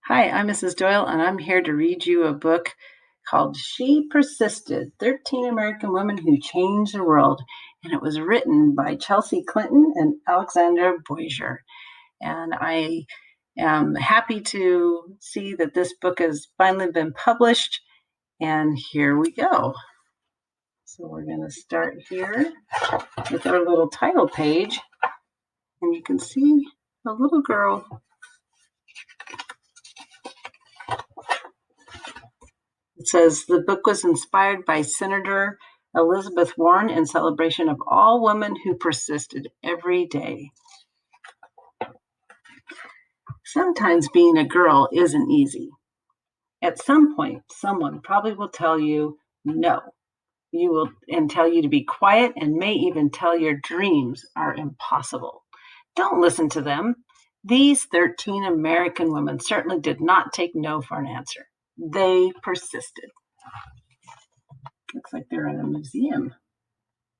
Hi, I'm Mrs. Doyle, and I'm here to read you a book called She Persisted 13 American Women Who Changed the World. And it was written by Chelsea Clinton and Alexandra Boisier. And I am happy to see that this book has finally been published. And here we go. So we're going to start here with our little title page. And you can see a little girl. It says the book was inspired by Senator Elizabeth Warren in celebration of all women who persisted every day. Sometimes being a girl isn't easy. At some point, someone probably will tell you no. You will and tell you to be quiet and may even tell your dreams are impossible. Don't listen to them. These 13 American women certainly did not take no for an answer. They persisted. Looks like they're in a museum.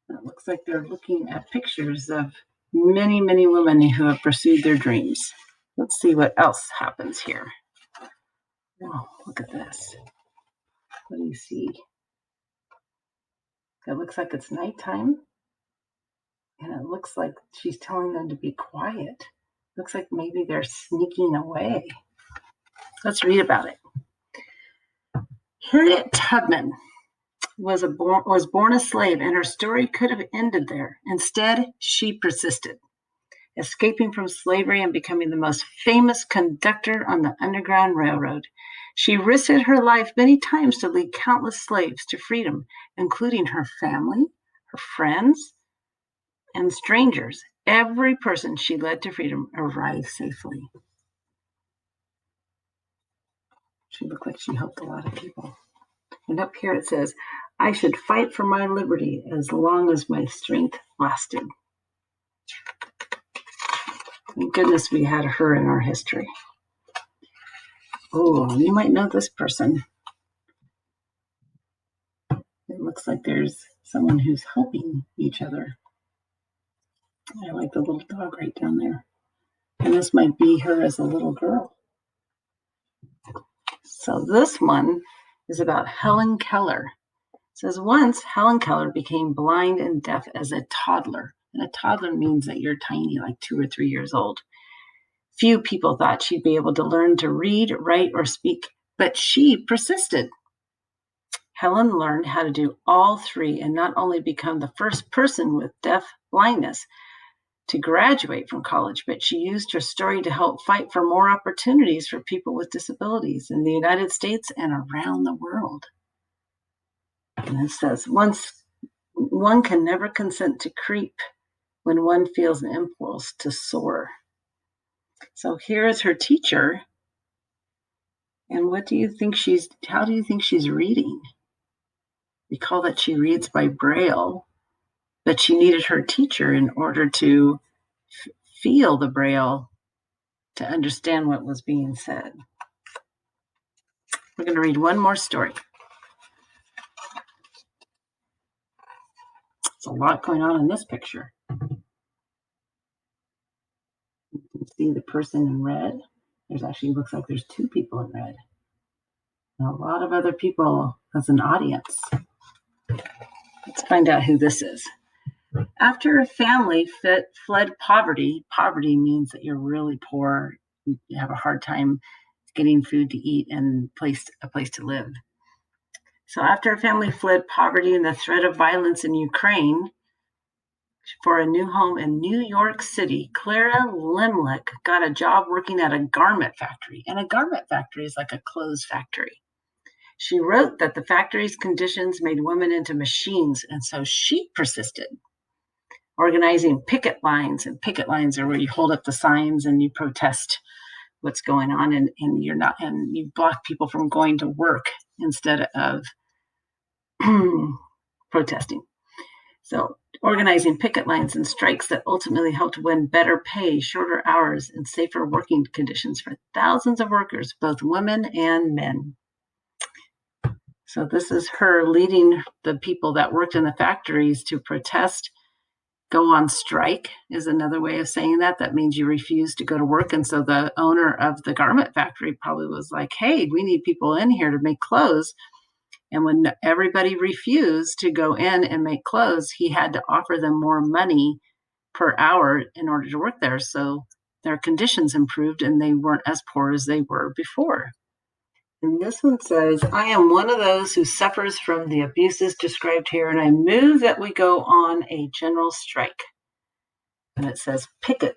It looks like they're looking at pictures of many, many women who have pursued their dreams. Let's see what else happens here. Oh, look at this. What do you see? It looks like it's nighttime. And it looks like she's telling them to be quiet. Looks like maybe they're sneaking away. Let's read about it. Harriet Tubman was born a slave, and her story could have ended there. Instead, she persisted, escaping from slavery and becoming the most famous conductor on the Underground Railroad. She risked her life many times to lead countless slaves to freedom, including her family, her friends, and strangers. Every person she led to freedom arrived safely. She looked like she helped a lot of people. And up here it says, I should fight for my liberty as long as my strength lasted. Thank goodness we had her in our history. Oh, you might know this person. It looks like there's someone who's helping each other. I like the little dog right down there. And this might be her as a little girl. So this one is about Helen Keller. It says, once Helen Keller became blind and deaf as a toddler. And a toddler means that you're tiny, like 2 or 3 years old. Few people thought she'd be able to learn to read, write, or speak, but she persisted. Helen learned how to do all three and not only become the first person with deaf blindness to graduate from college, but she used her story to help fight for more opportunities for people with disabilities in the United States and around the world. And it says, once one can never consent to creep when one feels an impulse to soar. So here is her teacher. And how do you think she's reading? We call that she reads by Braille, but she needed her teacher in order to feel the Braille to understand what was being said. We're going to read one more story. There's a lot going on in this picture. You can see the person in red. Looks like there's 2 people in red. And a lot of other people as an audience. Let's find out who this is. After a family fled poverty means that you're really poor, you have a hard time getting food to eat and a place to live. So after a family fled poverty and the threat of violence in Ukraine for a new home in New York City, Clara Limlick got a job working at a garment factory. And a garment factory is like a clothes factory. She wrote that the factory's conditions made women into machines, and so she persisted, organizing picket lines. And picket lines are where you hold up the signs and you protest what's going on, and you block people from going to work instead of protesting. So organizing picket lines and strikes that ultimately helped win better pay, shorter hours, and safer working conditions for thousands of workers, both women and men. So this is her leading the people that worked in the factories to protest Go on strike is another way of saying that. That means you refuse to go to work. And so the owner of the garment factory probably was like, hey, we need people in here to make clothes. And when everybody refused to go in and make clothes, he had to offer them more money per hour in order to work there. So their conditions improved and they weren't as poor as they were before. And this one says, I am one of those who suffers from the abuses described here, and I move that we go on a general strike. And it says, picket,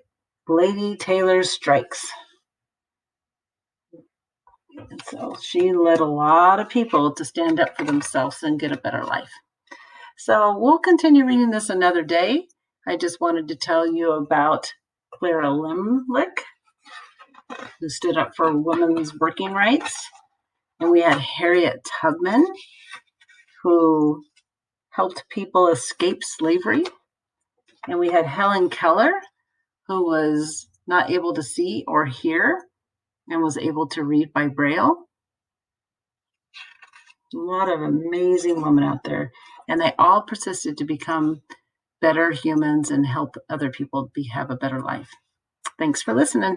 Lady Taylor strikes. And so she led a lot of people to stand up for themselves and get a better life. So we'll continue reading this another day. I just wanted to tell you about Clara Limlick, who stood up for women's working rights. And we had Harriet Tubman, who helped people escape slavery. And we had Helen Keller, who was not able to see or hear and was able to read by Braille. A lot of amazing women out there. And they all persisted to become better humans and help other people have a better life. Thanks for listening.